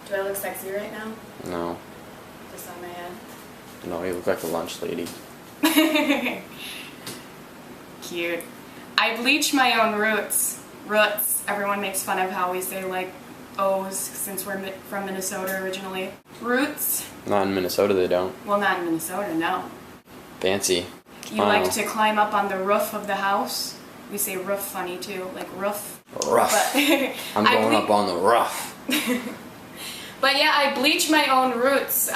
Do I look sexy right now? No. Just on my head. No, you look like a lunch lady. Cute. I bleach my own roots. Roots. Everyone makes fun of how we say like O's since we're from Minnesota originally. Roots. Not in Minnesota, they don't. Well, not in Minnesota, no. Fancy. You like to climb up on the roof of the house? We say roof funny too, like roof. Rough. But I'm going up on the rough. But yeah, I bleach my own roots.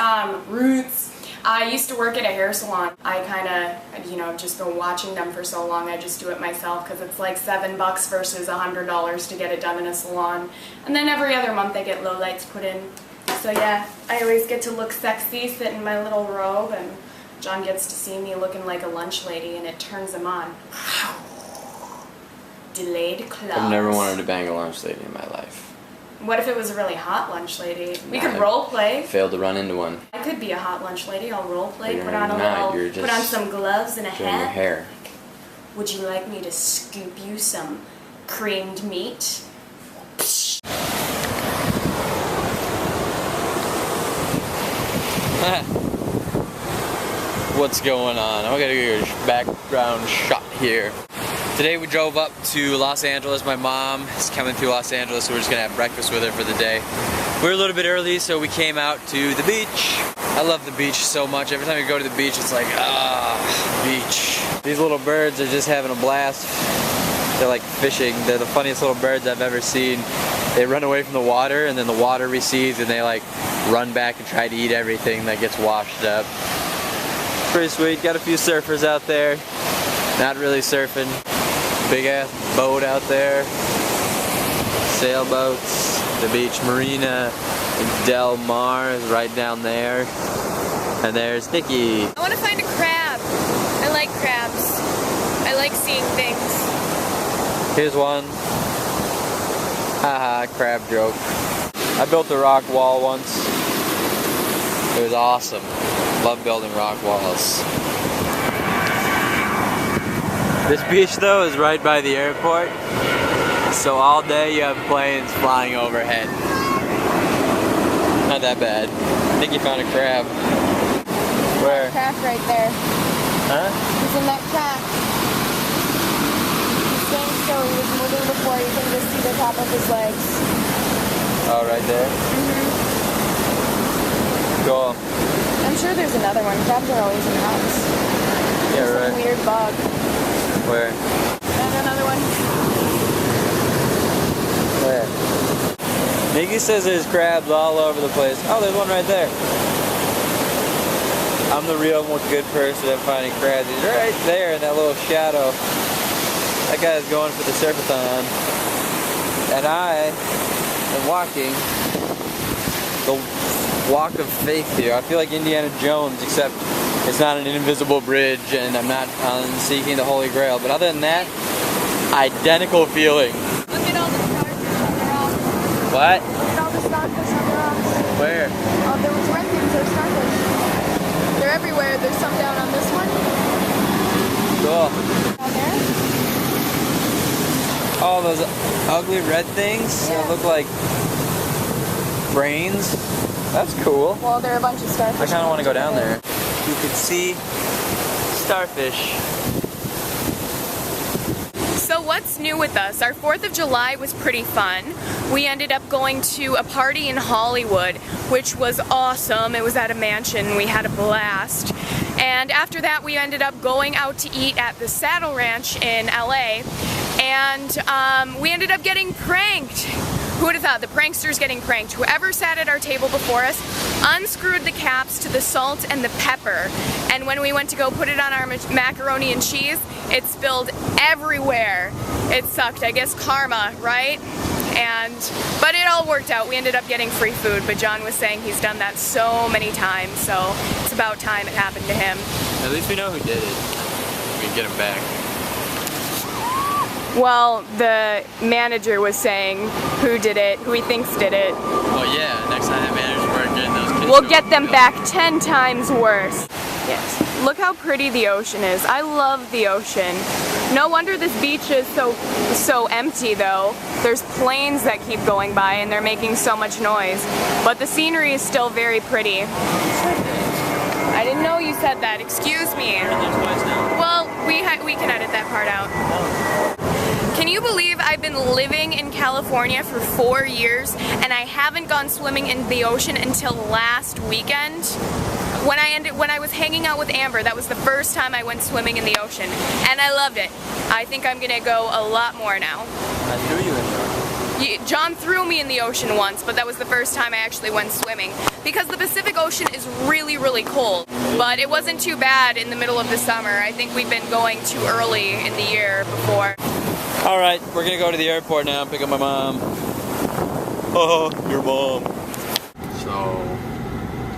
I used to work at a hair salon. I kind of, just been watching them for so long, I just do it myself because it's like $7 versus $100 to get it done in a salon. And then every other month I get low lights put in. So yeah, I always get to look sexy, sit in my little robe, and John gets to see me looking like a lunch lady, and it turns him on. Delayed clause. I've never wanted to bang a lunch lady in my life. What if it was a really hot lunch lady? We could role play. Failed to run into one. I could be a hot lunch lady. I'll role play. You're Put on not. You're just put on some gloves and a doing hat. your hair. Would you like me to scoop you some creamed meat? What's going on? I'm gonna give you a background shot here. Today we drove up to Los Angeles. My mom is coming through Los Angeles, so we're just gonna have breakfast with her for the day. We're a little bit early, so we came out to the beach. I love the beach so much. Every time we go to the beach, it's like, beach. These little birds are just having a blast. They're like fishing. They're the funniest little birds I've ever seen. They run away from the water, and then the water recedes, and they like run back and try to eat everything that gets washed up. Pretty sweet. Got a few surfers out there. Not really surfing. Big ass boat out there. Sailboats. The beach marina. Del Mar is right down there. And there's Nikki. I want to find a crab. I like crabs. I like seeing things. Here's one. Haha, crab joke. I built a rock wall once. It was awesome. Love building rock walls. This beach though is right by the airport, so all day you have planes flying overhead. Not that bad. I think you found a crab. Where? Crack right there. Huh? He's in that crack. He's staying still. He was moving before. You can just see the top of his legs. Oh, right there? Cool. I'm sure there's another one. Crabs are always in rocks. Yeah, There's right. some weird bug. Where? And another one. Where? Nikki says there's crabs all over the place. Oh, there's one right there. I'm the real good person at finding crabs. He's right there in that little shadow. That guy's going for the surfathon. And I am walking the walk of faith here. I feel like Indiana Jones, except it's not an invisible bridge and I'm not seeking the Holy Grail. But other than that, identical feeling. Look at all the starfish on the rocks. What? Look at all the starfish on the rocks. Where? Oh, there was renthings. There's starfish. They're everywhere. There's some down on this one. Cool. Down there. Oh, those ugly red things that look like brains. That's cool. Well, there are a bunch of starfish. I kind of want to go down there. You can see starfish. So what's new with us? Our 4th of July was pretty fun. We ended up going to a party in Hollywood, which was awesome. It was at a mansion. We had a blast. And after that, we ended up going out to eat at the Saddle Ranch in LA. And we ended up getting pranked. Who would have thought? The pranksters getting pranked. Whoever sat at our table before us unscrewed the caps to the salt and the pepper. And when we went to go put it on our macaroni and cheese, it spilled everywhere. It sucked. I guess karma, right? But it all worked out. We ended up getting free food, but John was saying he's done that so many times, so it's about time it happened to him. At least we know who did it. We can get him back. Well, the manager was saying who did it, who he thinks did it. Oh yeah, next time that manager's working, those kids We'll get them back 10 times worse. Yes. Look how pretty the ocean is. I love the ocean. No wonder this beach is so empty though. There's planes that keep going by and they're making so much noise. But the scenery is still very pretty. I didn't know you said that. Excuse me. Well, we can edit that part out. Can you believe I've been living in California for 4 years and I haven't gone swimming in the ocean until last weekend? When I was hanging out with Amber, that was the first time I went swimming in the ocean, and I loved it. I think I'm gonna go a lot more now. I threw you in there. John threw me in the ocean once, but that was the first time I actually went swimming. Because the Pacific Ocean is really, really cold. But it wasn't too bad in the middle of the summer. I think we've been going too early in the year before. Alright, we're gonna go to the airport now and pick up my mom. Oh, your mom. So,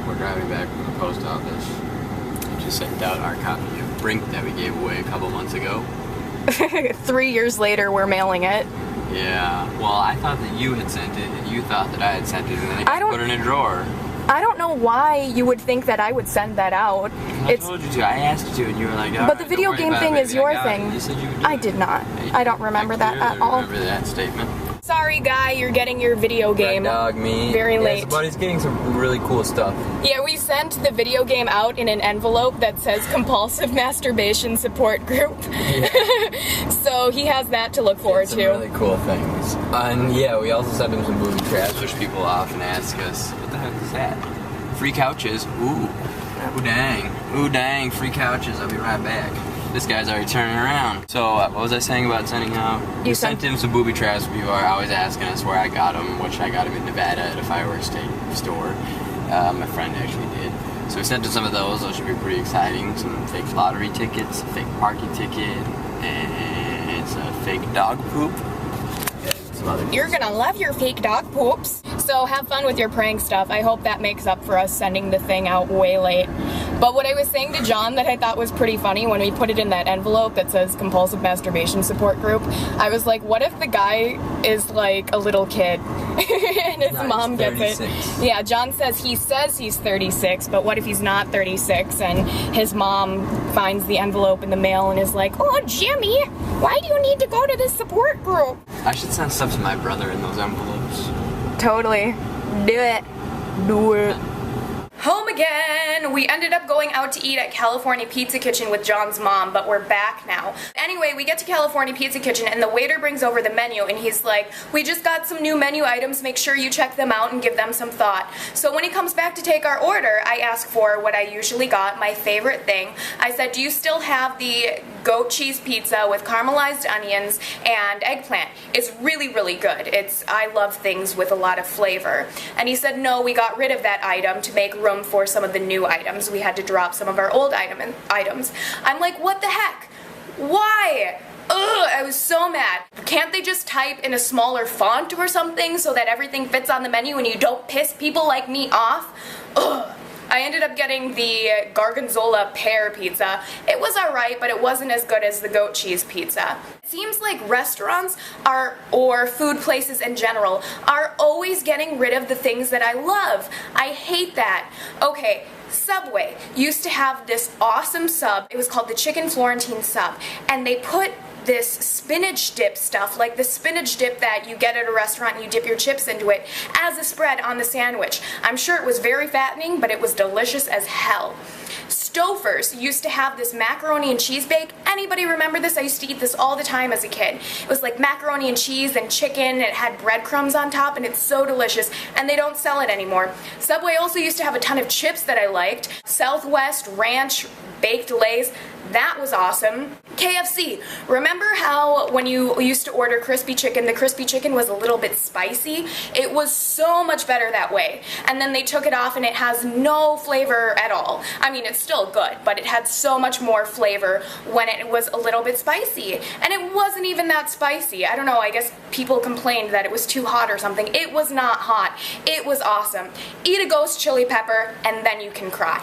we're driving back from the post office. Just sent out our copy of Brink that we gave away a couple months ago. 3 years later, we're mailing it. Yeah, well, I thought that you had sent it, and you thought that I had sent it, and then I put it in a drawer. I don't know why you would think that I would send that out. I told you to. I asked you to, and you were like, but the video game thing is your thing. You said you would do I did not. I don't remember that at all. Remember that statement. Sorry, guy, you're getting your video game Dog, me. very late. Yeah, but he's getting some really cool stuff. Yeah, we sent the video game out in an envelope that says Compulsive Masturbation Support Group. Yeah. So he has that to look forward to. Some really cool things. And yeah, we also sent him some booby traps, which people often ask us, what the heck is that? Free couches. Ooh. Ooh dang. Ooh dang, free couches. I'll be right back. This guy's already turning around. So what was I saying about sending out? We sent him some booby traps. People are always asking us where I got them, which I got them in Nevada at a fireworks store. My friend actually did. So we sent him some of those. Those should be pretty exciting. Some fake lottery tickets, a fake parking ticket, and some fake dog poop. You're gonna love your fake dog poops. So have fun with your prank stuff. I hope that makes up for us sending the thing out way late. But what I was saying to John that I thought was pretty funny when we put it in that envelope that says Compulsive Masturbation Support Group, I was like, what if the guy is like a little kid and his mom gets it? Yeah, John says he's 36, but what if he's not 36 and his mom finds the envelope in the mail and is like, oh, Jimmy, why do you need to go to this support group? I should send stuff to my brother in those envelopes. Totally. Do it. Do it. Home again! We ended up going out to eat at California Pizza Kitchen with John's mom, but we're back now. Anyway, we get to California Pizza Kitchen and the waiter brings over the menu and he's like, we just got some new menu items, make sure you check them out and give them some thought. So when he comes back to take our order, I ask for what I usually got, my favorite thing. I said, do you still have the goat cheese pizza with caramelized onions and eggplant? It's really, really good. I love things with a lot of flavor. And he said, no, we got rid of that item to make room for some of the new items. We had to drop some of our old items. I'm like, what the heck? Why? Ugh, I was so mad. Can't they just type in a smaller font or something so that everything fits on the menu and you don't piss people like me off? Ugh. I ended up getting the Gorgonzola pear pizza. It was alright, but it wasn't as good as the goat cheese pizza. It seems like restaurants or food places in general, are always getting rid of the things that I love. I hate that. Okay, Subway used to have this awesome sub. It was called the Chicken Florentine Sub, and they put this spinach dip stuff, like the spinach dip that you get at a restaurant and you dip your chips into it, as a spread on the sandwich. I'm sure it was very fattening, but it was delicious as hell. Stouffer's used to have this macaroni and cheese bake. Anybody remember this? I used to eat this all the time as a kid. It was like macaroni and cheese and chicken, and it had breadcrumbs on top, and it's so delicious, and they don't sell it anymore. Subway also used to have a ton of chips that I liked. Southwest Ranch Baked Lays. That was awesome. KFC. Remember how when you used to order crispy chicken, the crispy chicken was a little bit spicy? It was so much better that way. And then they took it off and it has no flavor at all. I mean, it's still good, but it had so much more flavor when it was a little bit spicy. And it wasn't even that spicy. I don't know, I guess people complained that it was too hot or something. It was not hot. It was awesome. Eat a ghost chili pepper and then you can cry.